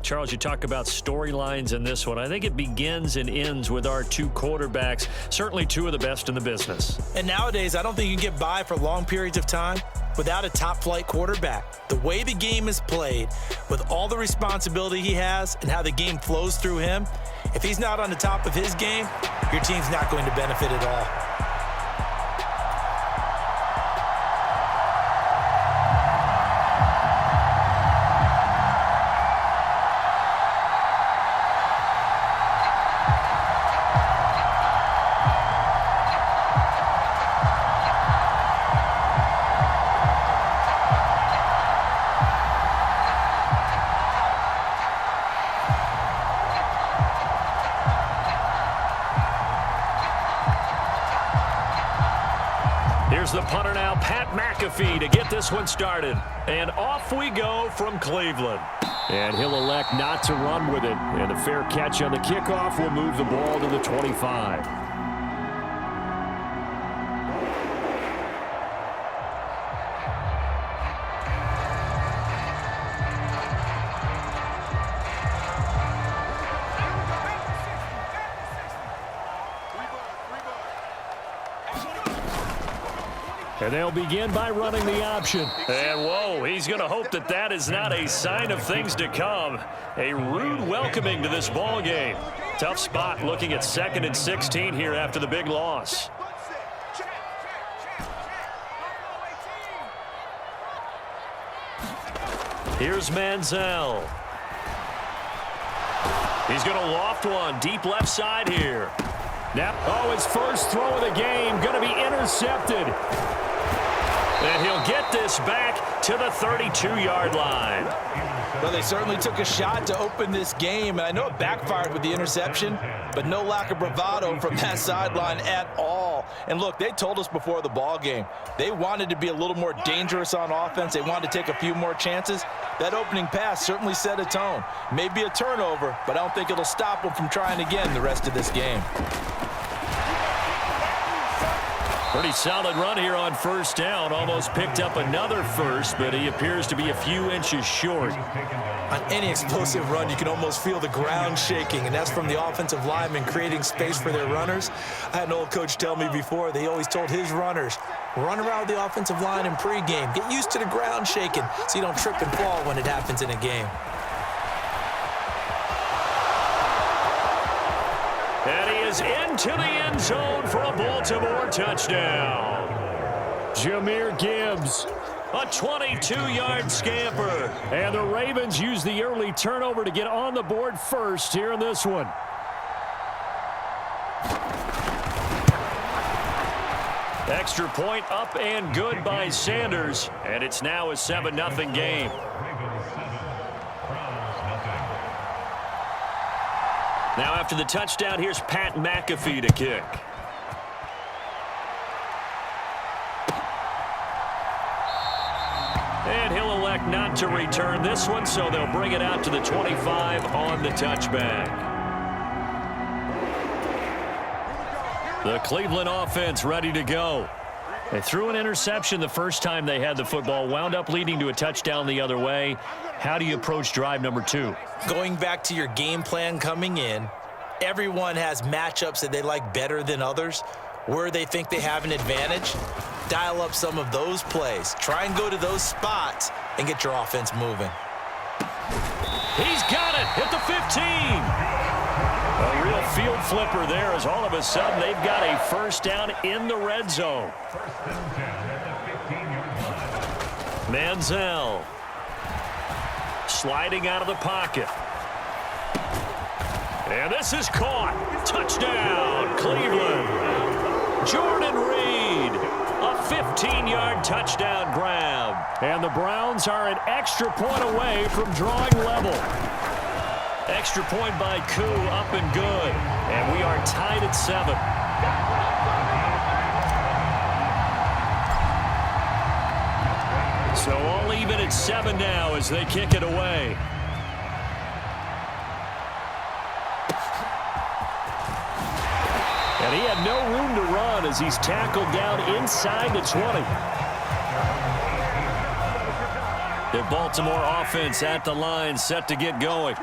Charles, you talk about storylines in this one. I think it begins and ends with our two quarterbacks, certainly two of the best in the business. And nowadays, I don't think you can get by for long periods of time without a top-flight quarterback. The way the game is played, with all the responsibility he has and how the game flows through him, if he's not on the top of his game, your team's not going to benefit at all. Here's the punter now, Pat McAfee, to get this one started. And off we go from Cleveland. And he'll elect not to run with it. And a fair catch on the kickoff will move the ball to the 25. And they'll begin by running the option. And, whoa, he's going to hope that that is not a sign of things to come. A rude welcoming to this ball game. Tough spot looking at 2nd and 16 here after the big loss. Here's Manziel. He's going to loft one deep left side here. Now, his first throw of the game going to be intercepted. And he'll get this back to the 32-yard line. Well, they certainly took a shot to open this game, and I know it backfired with the interception, but no lack of bravado from that sideline at all. And look, they told us before the ball game, they wanted to be a little more dangerous on offense. They wanted to take a few more chances. That opening pass certainly set a tone. Maybe a turnover, but I don't think it'll stop them from trying again the rest of this game. Pretty solid run here on first down. Almost picked up another first, but he appears to be a few inches short. On any explosive run, you can almost feel the ground shaking, and that's from the offensive linemen creating space for their runners. I had an old coach tell me before, they always told his runners, run around the offensive line in pregame. Get used to the ground shaking so you don't trip and fall when it happens in a game. And he is into the end zone for a Baltimore touchdown. Jahmyr Gibbs, a 22-yard scamper. And the Ravens use the early turnover to get on the board first here in this one. Extra point up and good by Sanders. And it's now a 7-0 game. Now after the touchdown, here's Pat McAfee to kick. And he'll elect not to return this one, so they'll bring it out to the 25 on the touchback. The Cleveland offense ready to go. They threw an interception the first time they had the football, wound up leading to a touchdown the other way. How do you approach drive number 2? Going back to your game plan coming in, everyone has matchups that they like better than others. Where they think they have an advantage, dial up some of those plays. Try and go to those spots and get your offense moving. He's got it at the 15. A real field flipper there as all of a sudden they've got a first down in the red zone. Manziel sliding out of the pocket. And this is caught. Touchdown, Cleveland. Jordan Reed, a 15-yard touchdown grab. And the Browns are an extra point away from drawing level. Extra point by Koo, up and good. And we are tied at 7. So all even at 7 now as they kick it away. And he had no room to run as he's tackled down inside the 20. The Baltimore offense at the line, set to get going.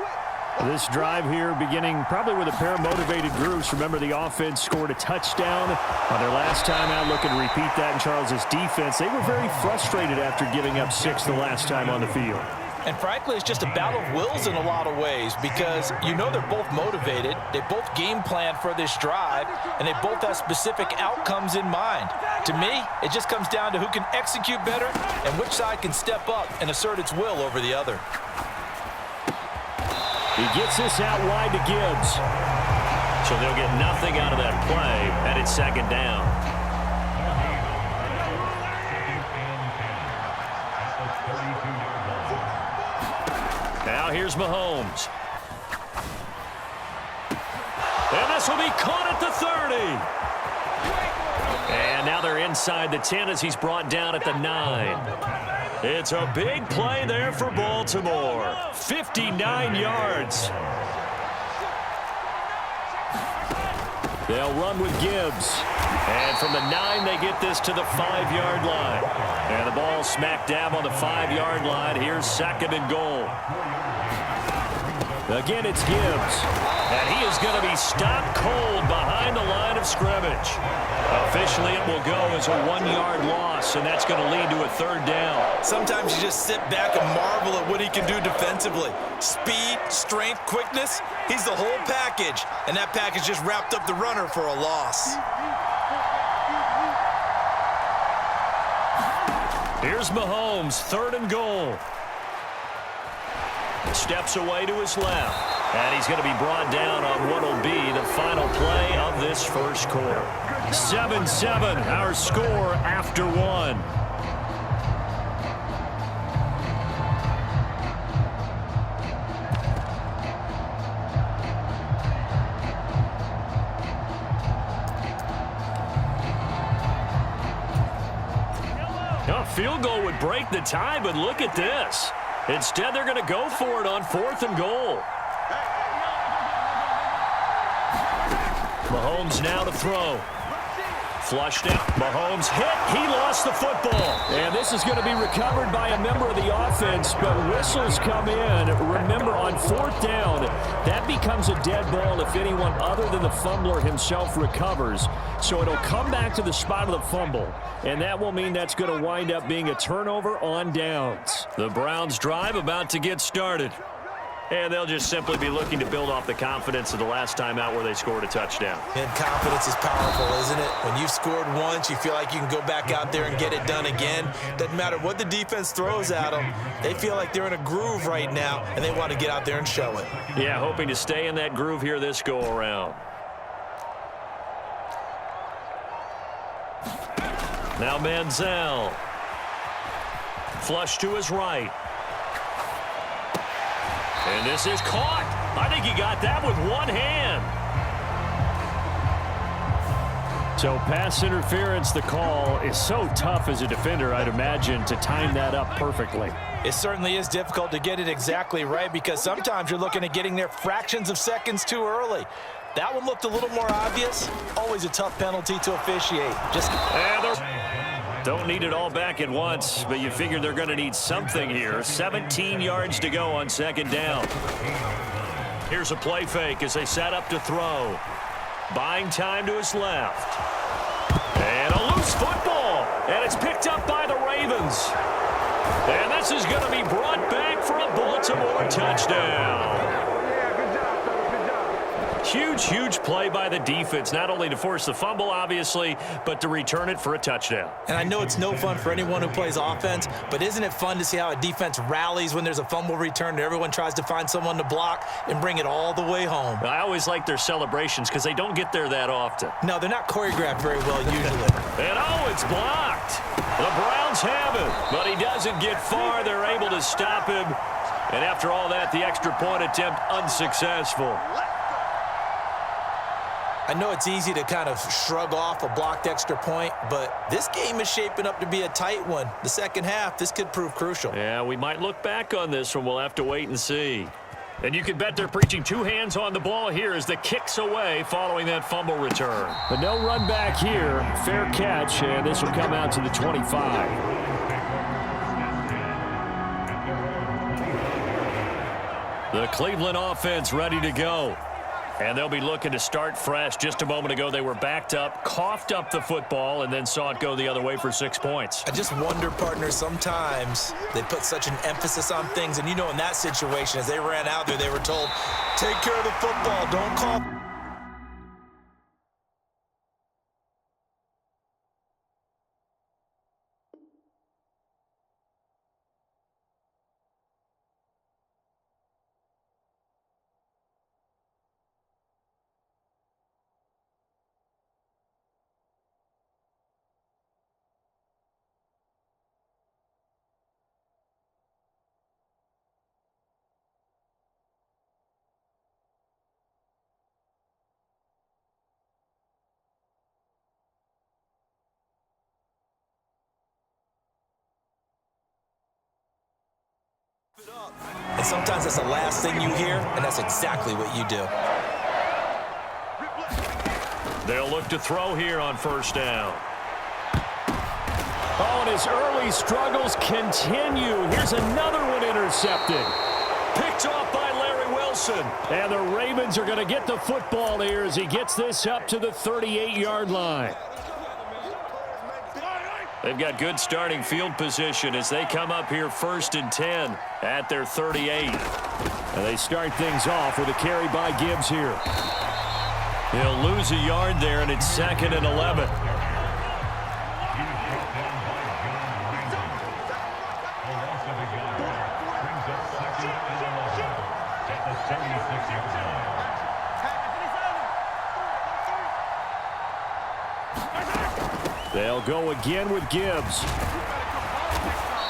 This drive here beginning probably with a pair of motivated groups. Remember, the offense scored a touchdown on their last time out. Looking to repeat that in Charles's defense. They were very frustrated after giving up 6 the last time on the field. And frankly, it's just a battle of wills in a lot of ways because you know they're both motivated. They both game plan for this drive, and they both have specific outcomes in mind. To me, it just comes down to who can execute better and which side can step up and assert its will over the other. He gets this out wide to Gibbs. So they'll get nothing out of that play, and it's second down. Now here's Mahomes. And this will be caught at the 30. And now they're inside the 10 as he's brought down at the 9. It's a big play there for Baltimore. 59 yards. They'll run with Gibbs. And from the 9, they get this to the 5-yard line. And the ball smack dab on the 5-yard line. Here's second and goal. Again, it's Gibbs. And he is going to be stopped cold behind the line of scrimmage. Officially, it will go as a 1-yard loss, and that's going to lead to a third down. Sometimes you just sit back and marvel at what he can do defensively. Speed, strength, quickness, he's the whole package. And that package just wrapped up the runner for a loss. Here's Mahomes, third and goal. Steps away to his left. And he's going to be brought down on what will be the final play of this first quarter. 7-7, our score after 1. A field goal would break the tie, but look at this. Instead, they're going to go for it on 4th and goal. Mahomes now to throw. Flushed out. Mahomes hit. He lost the football. And this is going to be recovered by a member of the offense, but whistles come in. Remember, on 4th down, that becomes a dead ball if anyone other than the fumbler himself recovers. So it'll come back to the spot of the fumble, and that will mean that's going to wind up being a turnover on downs. The Browns drive about to get started. And they'll just simply be looking to build off the confidence of the last time out where they scored a touchdown. And confidence is powerful, isn't it? When you've scored once, you feel like you can go back out there and get it done again. Doesn't matter what the defense throws at them. They feel like they're in a groove right now, and they want to get out there and show it. Yeah, hoping to stay in that groove here this go-around. Now Manziel. Flush to his right. And this is caught. I think he got that with one hand. So pass interference, the call is so tough as a defender, I'd imagine, to time that up perfectly. It certainly is difficult to get it exactly right because sometimes you're looking at getting there fractions of seconds too early. That one looked a little more obvious. Always a tough penalty to officiate. Don't need it all back at once, but you figure they're going to need something here. 17 yards to go on second down. Here's a play fake as they set up to throw. Buying time to his left. And a loose football. And it's picked up by the Ravens. And this is going to be brought back for a Baltimore touchdown. Huge play by the defense, not only to force the fumble, obviously, but to return it for a touchdown. And I know it's no fun for anyone who plays offense, but isn't it fun to see how a defense rallies when there's a fumble return and everyone tries to find someone to block and bring it all the way home? I always like their celebrations because they don't get there that often. No, they're not choreographed very well usually. And it's blocked. The Browns have it, but he doesn't get far. They're able to stop him. And after all that, the extra point attempt unsuccessful. I know it's easy to kind of shrug off a blocked extra point, but this game is shaping up to be a tight one. The second half, this could prove crucial. Yeah, we might look back on this one. We'll have to wait and see. And you can bet they're preaching 2 hands on the ball here as the kick's away following that fumble return. But no run back here. Fair catch, and this will come out to the 25. The Cleveland offense ready to go. And they'll be looking to start fresh. Just a moment ago, they were backed up, coughed up the football, and then saw it go the other way for 6 points. I just wonder, partner, sometimes they put such an emphasis on things. And, you know, in that situation, as they ran out there, they were told, take care of the football, don't call. And sometimes that's the last thing you hear, and that's exactly what you do. They'll look to throw here on first down. Oh, and his early struggles continue. Here's another one intercepted. Picked off by Larry Wilson. And the Ravens are going to get the football here as he gets this up to the 38-yard line. They've got good starting field position as they come up here 1st and 10 at their 38. And they start things off with a carry by Gibbs here. He'll lose a yard there, and it's 2nd and 11. They'll go again with Gibbs.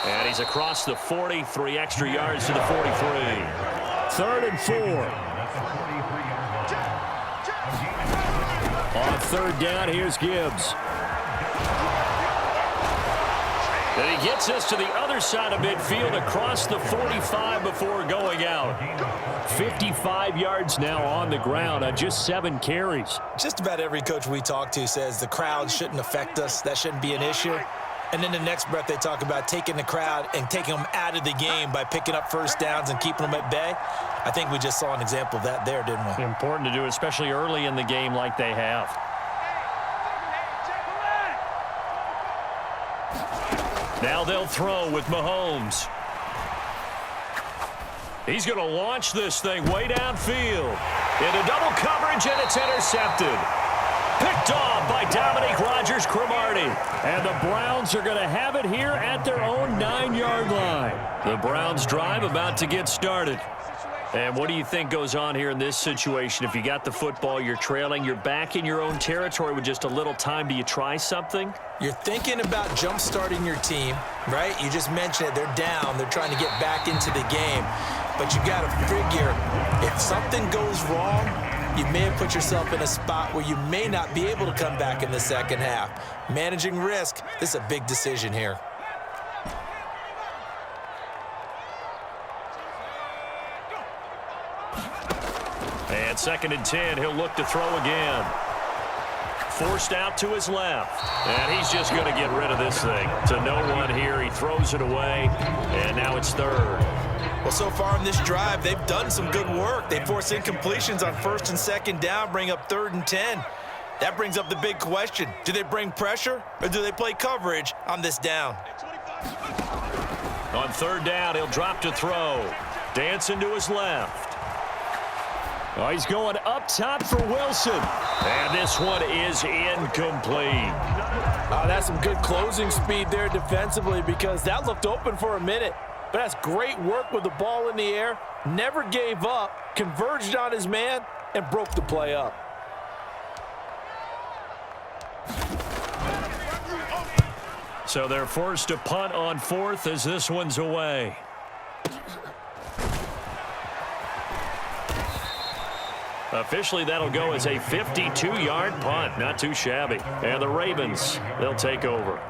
And he's across the 40, 3 extra yards to the 43. 3rd and 4. On 3rd down, here's Gibbs. And he gets us to the other side of midfield across the 45 before going out. 55 yards now on the ground on just 7 carries. Just about every coach we talk to says the crowd shouldn't affect us. That shouldn't be an issue. And then the next breath they talk about taking the crowd and taking them out of the game by picking up first downs and keeping them at bay. I think we just saw an example of that there, didn't we? Important to do, especially early in the game like they have. Now they'll throw with Mahomes. He's going to launch this thing way downfield. Into double coverage, and it's intercepted. Picked off by Dominique Rodgers-Cromartie. And the Browns are going to have it here at their own 9-yard line. The Browns drive about to get started. And what do you think goes on here in this situation? If you got the football, you're trailing, you're back in your own territory with just a little time. Do you try something? You're thinking about jump-starting your team, right? You just mentioned it. They're down. They're trying to get back into the game. But you got to figure, if something goes wrong, you may have put yourself in a spot where you may not be able to come back in the second half. Managing risk, this is a big decision here. And 2nd and 10, he'll look to throw again. Forced out to his left. And he's just going to get rid of this thing. To no one here. He throws it away. And now it's 3rd. Well, so far in this drive, they've done some good work. They force incompletions on 1st and 2nd down, bring up 3rd and 10. That brings up the big question. Do they bring pressure or do they play coverage on this down? On 3rd down, he'll drop to throw. Dancing to his left. Oh, he's going up top for Wilson. And this one is incomplete. That's some good closing speed there defensively because that looked open for a minute. But that's great work with the ball in the air. Never gave up, converged on his man, and broke the play up. So they're forced to punt on 4th as this one's away. Officially, that'll go as a 52-yard punt. Not too shabby. And the Ravens, they'll take over.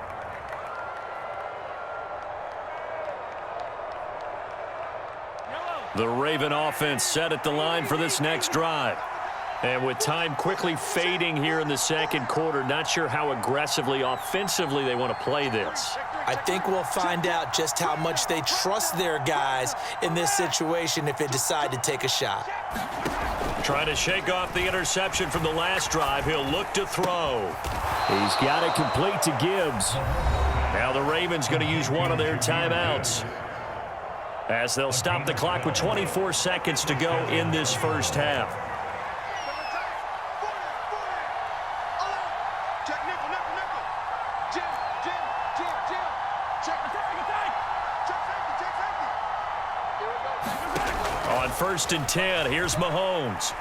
The Raven offense set at the line for this next drive. And with time quickly fading here in the second quarter, not sure how aggressively, offensively they want to play this. I think we'll find out just how much they trust their guys in this situation if they decide to take a shot. Trying to shake off the interception from the last drive. He'll look to throw. He's got it complete to Gibbs. Now the Ravens going to use one of their timeouts, as they'll stop the clock with 24 seconds to go in this first half. On 1st and 10, here's Mahomes.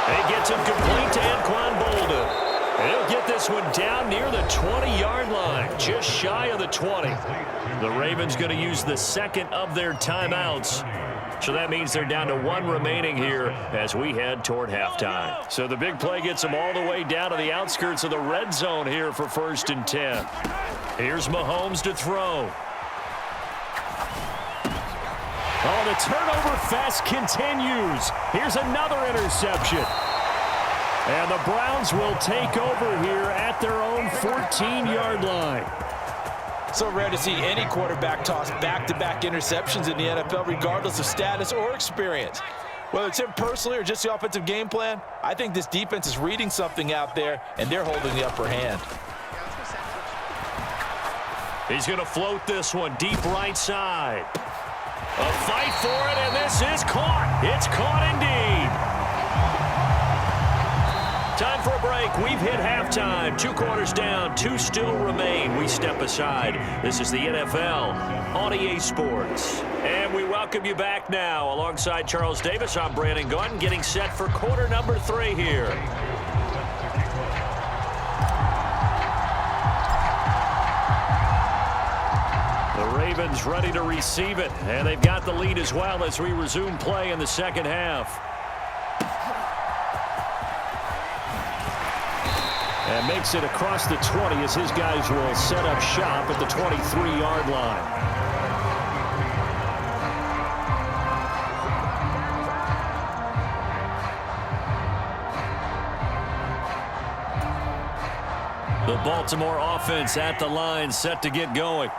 He gets him complete to Anquan Bolden. He'll get this one down near the 20-yard line, just shy of the 20. The Ravens going to use the second of their timeouts. So that means they're down to one remaining here as we head toward halftime. So the big play gets them all the way down to the outskirts of the red zone here for 1st and 10. Here's Mahomes to throw. Oh, the turnover fest continues. Here's another interception. And the Browns will take over here at their own 14-yard line. So rare to see any quarterback toss back-to-back interceptions in the NFL, regardless of status or experience. Whether it's him personally or just the offensive game plan, I think this defense is reading something out there, and they're holding the upper hand. He's going to float this one deep right side. A fight for it, and this is caught. It's caught indeed. Time for a break. We've hit halftime. 2 quarters down, 2 still remain. We step aside. This is the NFL on EA Sports. And we welcome you back now. Alongside Charles Davis, I'm Brandon Gaudin, getting set for quarter number 3 here. The Ravens ready to receive it, and they've got the lead as well as we resume play in the second half. And makes it across the 20 as his guys will set up shop at the 23-yard line. The Baltimore offense at the line, set to get going.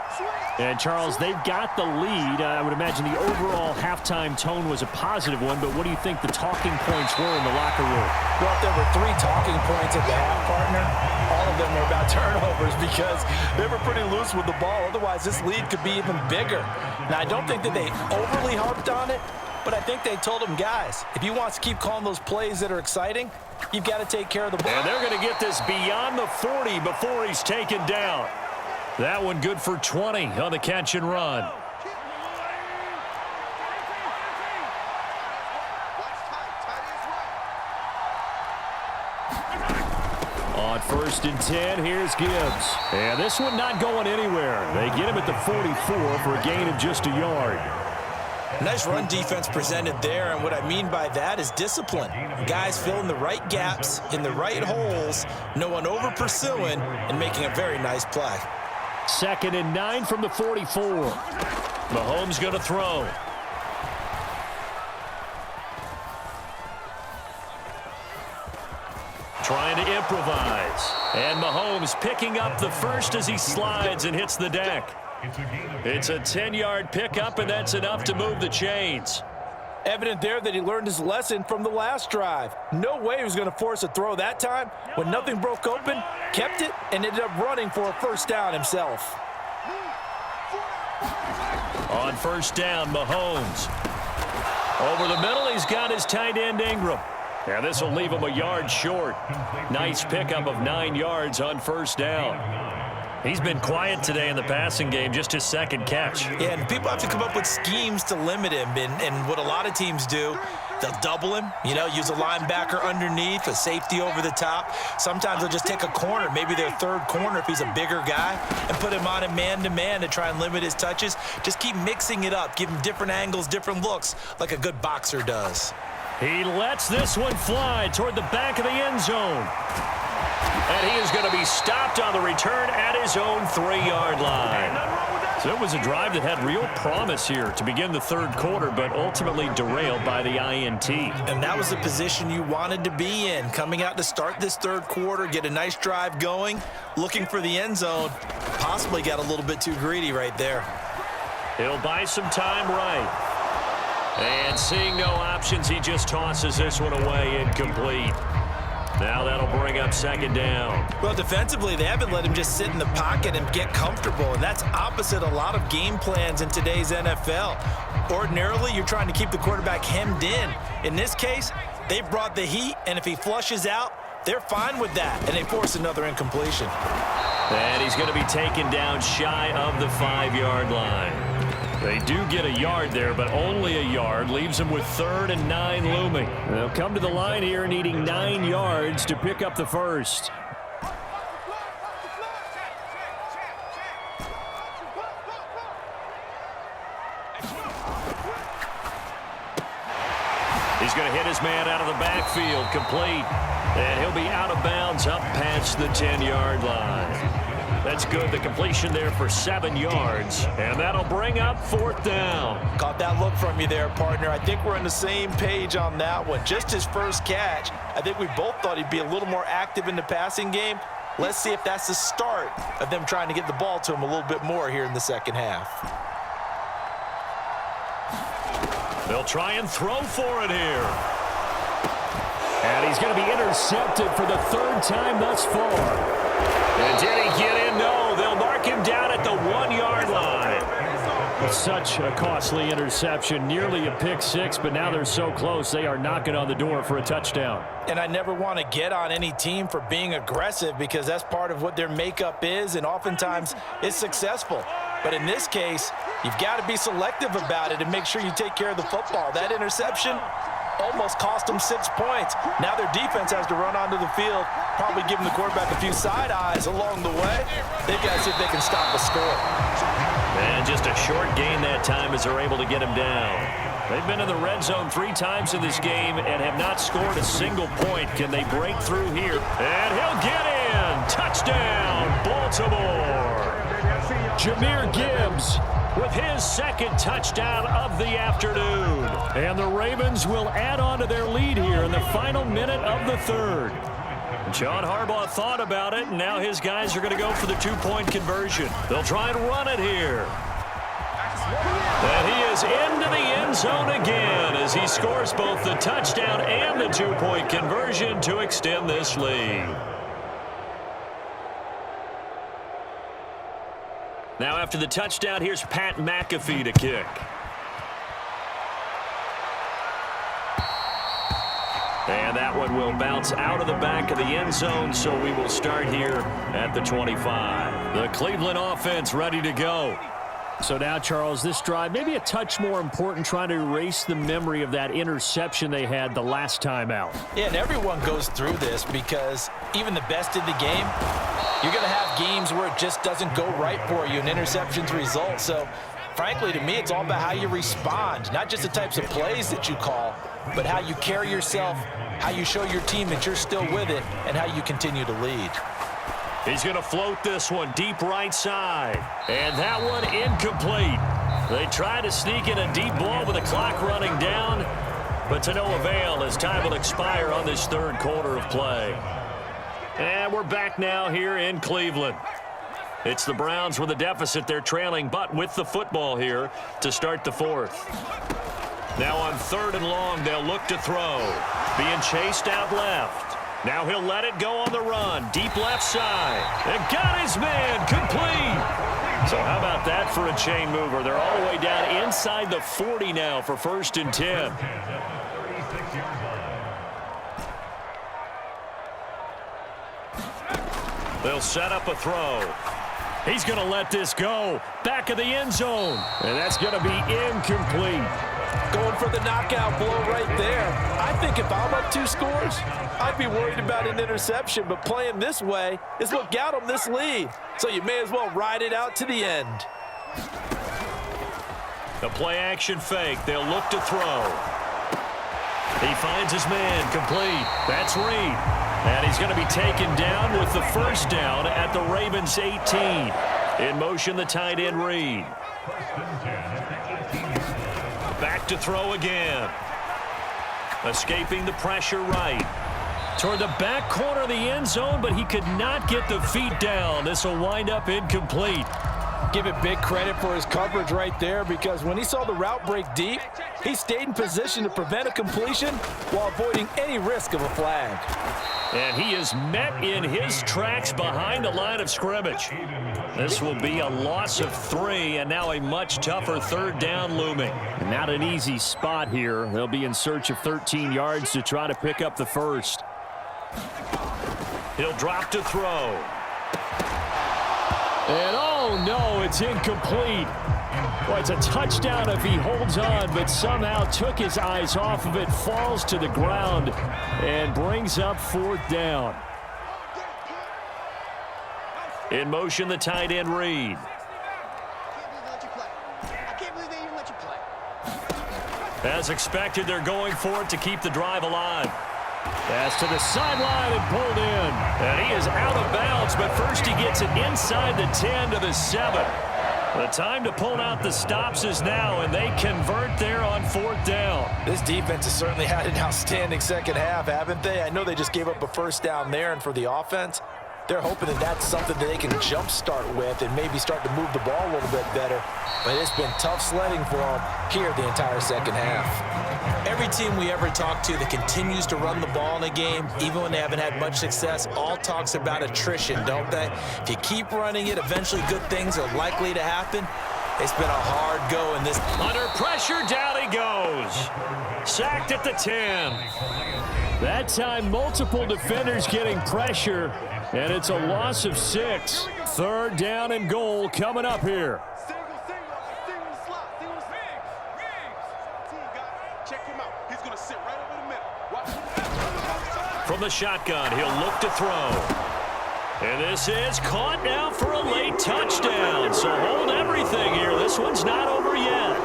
And, Charles, they've got the lead. I would imagine the overall halftime tone was a positive one, but what do you think the talking points were in the locker room? Well, if there were 3 talking points at the half, partner, all of them were about turnovers because they were pretty loose with the ball. Otherwise, this lead could be even bigger. Now, I don't think that they overly harped on it, but I think they told them, guys, if you want to keep calling those plays that are exciting, you've got to take care of the ball. And they're going to get this beyond the 40 before he's taken down. That one good for 20 on the catch and run. On 1st and 10, here's Gibbs. And this one not going anywhere. They get him at the 44 for a gain of just a yard. Nice run defense presented there, and what I mean by that is discipline. Guys filling the right gaps in the right holes, no one over pursuing, and making a very nice play. 2nd and 9 from the 44. Mahomes going to throw. Trying to improvise. And Mahomes picking up the first as he slides and hits the deck. It's a 10-yard pickup, and that's enough to move the chains. Evident there that he learned his lesson from the last drive. No way he was going to force a throw that time. When nothing broke open, kept it, and ended up running for a first down himself. On 1st down, Mahomes. Over the middle, he's got his tight end Ingram. And this will leave him a yard short. Nice pickup of 9 yards on 1st down. He's been quiet today in the passing game, just his 2nd catch. Yeah, and people have to come up with schemes to limit him, and what a lot of teams do, they'll double him, use a linebacker underneath, a safety over the top. Sometimes they'll just take a corner, maybe their 3rd corner if he's a bigger guy, and put him on a man-to-man to try and limit his touches. Just keep mixing it up, give him different angles, different looks, like a good boxer does. He lets this one fly toward the back of the end zone. And he is going to be stopped on the return at his own 3-yard line. So it was a drive that had real promise here to begin the third quarter, but ultimately derailed by the INT. And that was the position you wanted to be in, coming out to start this third quarter, get a nice drive going, looking for the end zone. Possibly got a little bit too greedy right there. He'll buy some time right. And seeing no options, he just tosses this one away, incomplete. Now that'll bring up second down. Well, defensively, they haven't let him just sit in the pocket and get comfortable, and that's opposite a lot of game plans in today's NFL. Ordinarily, you're trying to keep the quarterback hemmed in. In this case, they brought the heat, and if he flushes out, they're fine with that, and they force another incompletion. And he's going to be taken down shy of the 5-yard line. They do get a yard there, but only a yard. Leaves them with 3rd and 9 looming. They'll come to the line here needing 9 yards to pick up the first. He's going to hit his man out of the backfield, complete. And he'll be out of bounds up past the 10-yard line. That's good. The completion there for 7 yards. And that'll bring up 4th down. Caught that look from you there, partner. I think we're on the same page on that one. Just his first catch. I think we both thought he'd be a little more active in the passing game. Let's see if that's the start of them trying to get the ball to him a little bit more here in the second half. They'll try and throw for it here. And he's going to be intercepted for the 3rd time thus far. And did he get in? No, they'll mark him down at the 1-yard line. Such a costly interception, nearly a pick six, but now they're so close they are knocking on the door for a touchdown. And I never want to get on any team for being aggressive because that's part of what their makeup is, and oftentimes it's successful. But in this case, you've got to be selective about it and make sure you take care of the football. That interception almost cost them 6 points. Now their defense has to run onto the field, probably giving the quarterback a few side eyes along the way. They've got to see if they can stop a score. And just a short gain that time as they're able to get him down. They've been in the red zone 3 times in this game and have not scored a single point. Can they break through here? And he'll get in. Touchdown, Baltimore. Jahmyr Gibbs with his 2nd touchdown of the afternoon. And the Ravens will add on to their lead here in the final minute of the 3rd. John Harbaugh thought about it, and now his guys are going to go for the 2-point conversion. They'll try and run it here. And he is into the end zone again as he scores both the touchdown and the 2-point conversion to extend this lead. Now after the touchdown, here's Pat McAfee to kick. And that one will bounce out of the back of the end zone, so we will start here at the 25. The Cleveland offense ready to go. So now, Charles, this drive maybe a touch more important, trying to erase the memory of that interception they had the last time out. Yeah, and everyone goes through this because even the best in the game, you're going to have games where it just doesn't go right for you and interceptions result. So, frankly, to me, it's all about how you respond, not just the types of plays that you call, but how you carry yourself, how you show your team that you're still with it, and how you continue to lead. He's going to float this one deep right side. And that one incomplete. They try to sneak in a deep ball with the clock running down, but to no avail as time will expire on this 3rd quarter of play. And we're back now here in Cleveland. It's the Browns with a deficit. They're trailing, but with the football here to start the 4th. Now on 3rd and long, they'll look to throw. Being chased out left. Now he'll let it go on the run. Deep left side. And got his man complete. So how about that for a chain mover? They're all the way down inside the 40 now for 1st and 10. They'll set up a throw. He's going to let this go. Back of the end zone. And that's going to be incomplete. Going for the knockout blow right there. I think if I'm up 2 scores, I'd be worried about an interception, but playing this way is what got him this lead. So you may as well ride it out to the end. The play action fake. They'll look to throw. He finds his man complete. That's Reed. And he's going to be taken down with the 1st down at the Ravens 18. In motion, the tight end Reed. Back to throw again. Escaping the pressure right. Toward the back corner of the end zone, but he could not get the feet down. This will wind up incomplete. Give it big credit for his coverage right there, because when he saw the route break deep, he stayed in position to prevent a completion while avoiding any risk of a flag. And he is met in his tracks behind the line of scrimmage. This will be a loss of 3, and now a much tougher third down looming. Not an easy spot here. They'll be in search of 13 yards to try to pick up the first. He'll drop to throw. And oh no, it's incomplete. Well, it's a touchdown if he holds on, but somehow took his eyes off of it, falls to the ground, and brings up 4th down. In motion, the tight end Reed. As expected, they're going for it to keep the drive alive. Pass to the sideline and pulled in. And he is out of bounds, but first he gets it inside the 10 to the 7. The time to pull out the stops is now, and they convert there on 4th down. This defense has certainly had an outstanding second half, haven't they? I know they just gave up a first down there, and for the offense, they're hoping that that's something that they can jumpstart with and maybe start to move the ball a little bit better. But it's been tough sledding for them here the entire second half. Every team we ever talk to that continues to run the ball in a game, even when they haven't had much success, all talks about attrition, don't they? If you keep running it, eventually good things are likely to happen. It's been a hard go in this. Under pressure, down he goes. Sacked at the 10. That time, multiple defenders getting pressure, and it's a loss of 6. 3rd down and goal coming up here. From the shotgun, he'll look to throw. And this is caught now for a late touchdown. So hold everything here. This one's not over yet.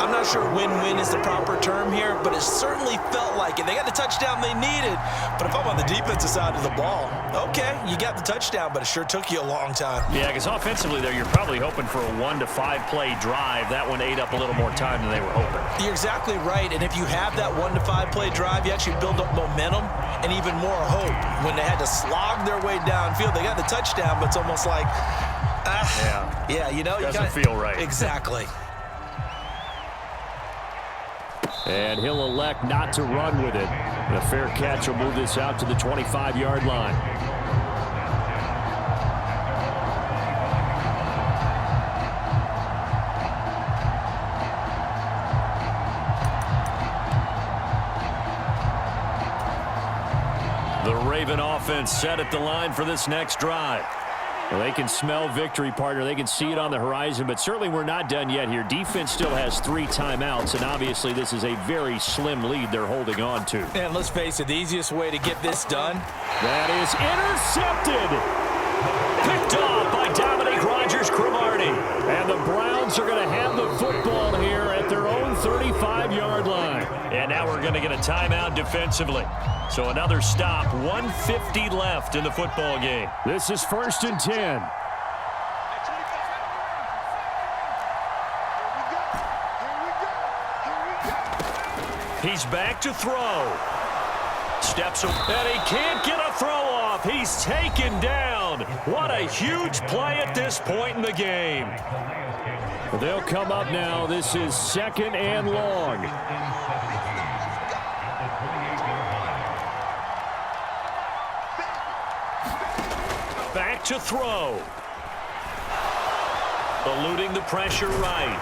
I'm not sure win-win is the proper term here, but it certainly felt like it. They got the touchdown they needed, but if I'm on the defensive side of the ball, okay, you got the touchdown, but it sure took you a long time. Yeah, because offensively there, you're probably hoping for a 1 to 5 play drive. That one ate up a little more time than they were hoping. You're exactly right, and if you have that 1 to 5 play drive, you actually build up momentum and even more hope. When they had to slog their way downfield, they got the touchdown, but it's almost like, yeah, you know, doesn't feel right. Exactly. And he'll elect not to run with it. And a fair catch will move this out to the 25-yard line. The Raven offense set at the line for this next drive. Well, they can smell victory, partner. They can see it on the horizon, but certainly we're not done yet here. Defense still has 3 timeouts, and obviously this is a very slim lead they're holding on to. And let's face it, the easiest way to get this done. That is intercepted. Picked off by Dominique Rodgers-Cromartie. And the Browns are going to have the football here at their own 35-yard line. And now we're going to get a timeout defensively. So another stop, 1:50 left in the football game. This is 1st and 10. He's back to throw. Steps up, and he can't get a throw off. He's taken down. What a huge play at this point in the game. They'll come up now. This is 2nd and long. Back to throw. Eluding the pressure right.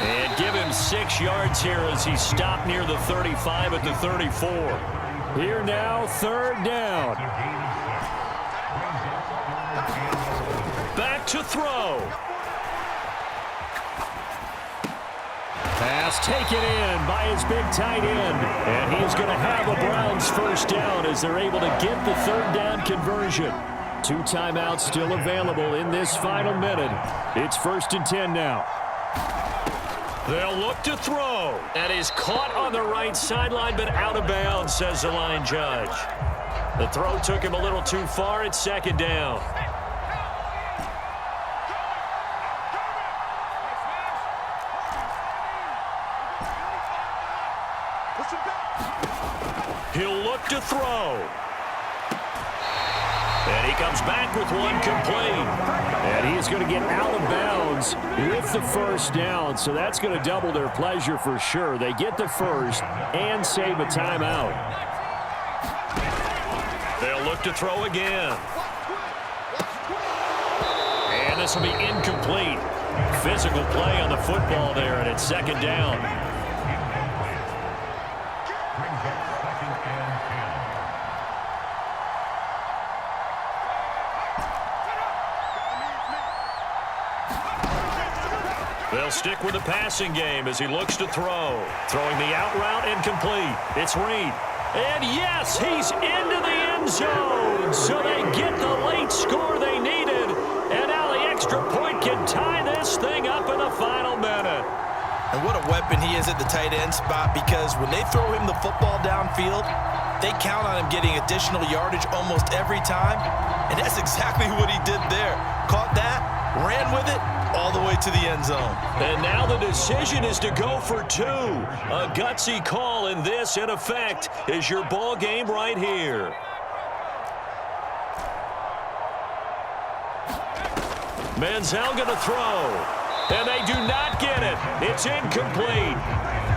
And give him 6 yards here as he stopped near the 35 at the 34. Here now, 3rd down. Back to throw. Pass taken in by his big tight end. And he's going to have a Browns 1st down as they're able to get the 3rd down conversion. 2 timeouts still available in this final minute. It's 1st and 10 now. They'll look to throw. That is caught on the right sideline, but out of bounds, says the line judge. The throw took him a little too far. It's 2nd down. He'll look to throw. And he comes back with one complete. And he is going to get out of bounds with the first down, so that's going to double their pleasure for sure. They get the first and save a timeout. They'll look to throw again. And this will be incomplete. Physical play on the football there, and it's second down. They'll stick with the passing game as he looks to throw. Throwing the out route incomplete. It's Reed. And yes, he's into the end zone. So they get the late score they needed. And now the extra point can tie this thing up in the final minute. And what a weapon he is at the tight end spot, because when they throw him the football downfield, they count on him getting additional yardage almost every time. And that's exactly what he did there. Caught that, ran with it, all the way to the end zone. And now the decision is to go for two. A gutsy call, and this, in effect, is your ball game right here. Manziel going to throw. And they do not get it. It's incomplete.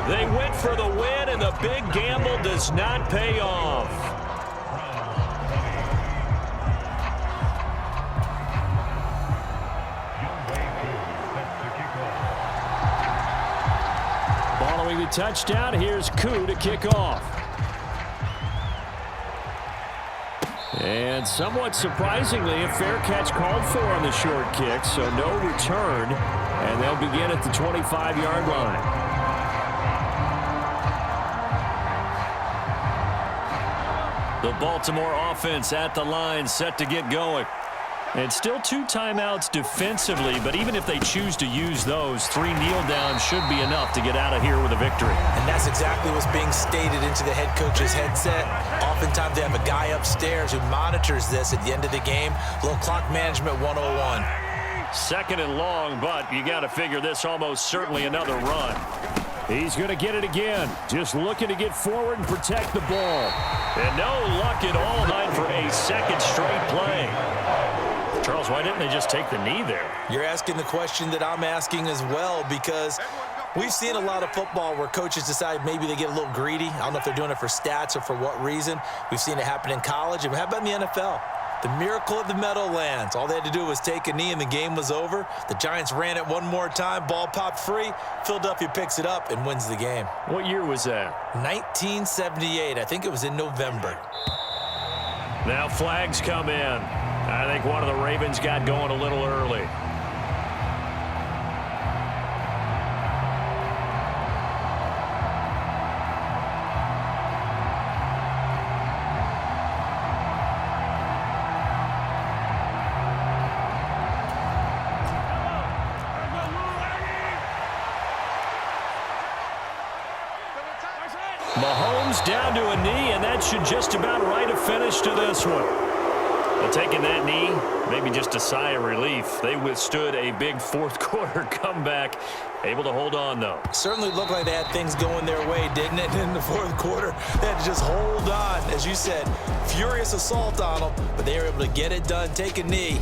They went for the win, and the big gamble does not pay off. Following the touchdown, here's Koo to kick off. And somewhat surprisingly, a fair catch called for on the short kick, so no return, and they'll begin at the 25-yard line. The Baltimore offense at the line, set to get going. And still 2 timeouts defensively, but even if they choose to use those, 3 kneel downs should be enough to get out of here with a victory. And that's exactly what's being stated into the head coach's headset. Oftentimes they have a guy upstairs who monitors this at the end of the game. Little clock management 101. Second and long, but you got to figure this almost certainly another run. He's going to get it again. Just looking to get forward and protect the ball. And no luck at all, time for a second straight play. Charles, why didn't they just take the knee there? You're asking the question that I'm asking as well, because we've seen a lot of football where coaches decide maybe they get a little greedy. I don't know if they're doing it for stats or for what reason. We've seen it happen in college. And how about in the NFL? The miracle of the Meadowlands. All they had to do was take a knee and the game was over. The Giants ran it one more time. Ball popped free. Philadelphia picks it up and wins the game. What year was that? 1978. I think it was in November. Now flags come in. I think one of the Ravens got going a little early. Mahomes down to a knee, and that should just about write a finish to this one. But taking that knee, maybe just a sigh of relief. They withstood a big fourth-quarter comeback. Able to hold on, though. Certainly looked like they had things going their way, didn't it? In the fourth quarter, they had to just hold on. As you said, furious assault on them, but they were able to get it done, take a knee.